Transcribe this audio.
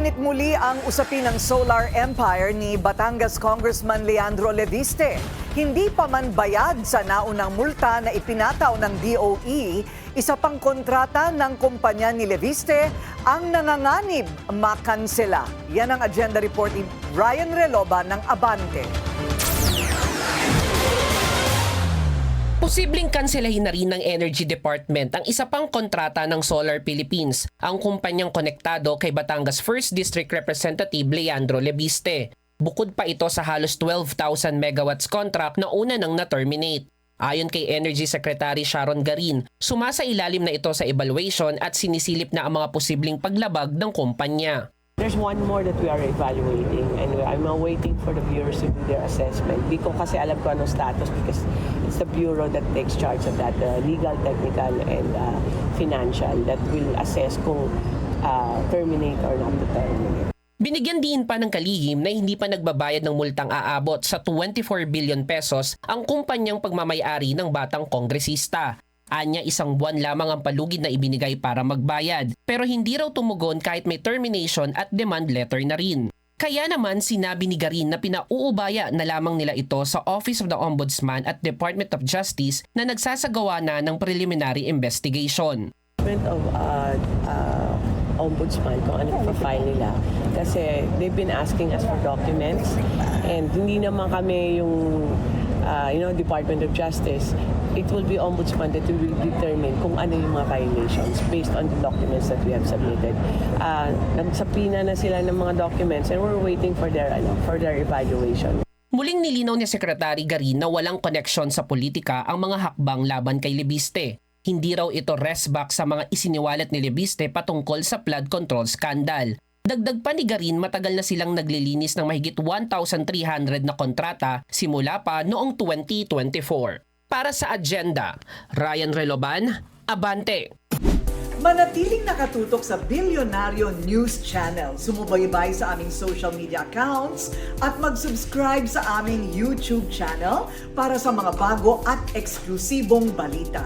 Uminit muli ang usapin ng Solar Empire ni Batangas Congressman Leandro Leviste. Hindi pa man bayad sa naunang multa na ipinataw ng DOE, isa pang kontrata ng kumpanya ni Leviste ang nanganganib makansela. Yan ang agenda report ni Ryan Reloba ng Abante. Posibleng kanselahin na rin ng Energy Department ang isa pang kontrata ng Solar Philippines, ang kumpanyang konektado kay Batangas 1st District Representative Leandro Leviste. Bukod pa ito sa halos 12,000 megawatts contract na una nang na-terminate. Ayon kay Energy Secretary Sharon Garin, sumasa-ilalim na ito sa evaluation at sinisilip na ang mga posibleng paglabag ng kumpanya. There's one more that we are evaluating and I'm now waiting for the bureaus to do their assessment. Di ko kasi alam ko anong status because it's the bureau that takes charge of that, legal, technical, and financial that will assess kung terminate or not to terminate. Binigyan din pa ng kalihim na hindi pa nagbabayad ng multang aabot sa 24 billion pesos ang kumpanyang pagmamayari ng batang kongresista. Anya, isang buwan lamang ang palugid na ibinigay para magbayad, pero hindi raw tumugon kahit may termination at demand letter na rin. Kaya naman sinabi ni Garin na pinauubaya na lamang nila ito sa Office of the Ombudsman at Department of Justice na nagsasagawa na ng preliminary investigation. Of Ombudsman kung ano profile nila kasi they've been asking us for documents and hindi naman kami yung Department of Justice. It will be Ombudsman that will determine kung ano yung mga violations based on the documents that we have submitted. Nagsapina na sila ng mga documents and we're waiting for their evaluation. Muling nilinaw ni Secretary Garin na walang koneksyon sa politika ang mga hakbang laban kay Leviste. Hindi raw ito resback sa mga isiniwalat ni Leviste patungkol sa flood control scandal. Dagdag pa ni Garin, matagal na silang naglilinis ng mahigit 1,300 na kontrata simula pa noong 2024. Para sa agenda, Ryan Reloban, Abante. Manatiling nakatutok sa Bilyonaryo News Channel. Sumubaybay sa aming social media accounts at mag-subscribe sa aming YouTube channel para sa mga bago at eksklusibong balita.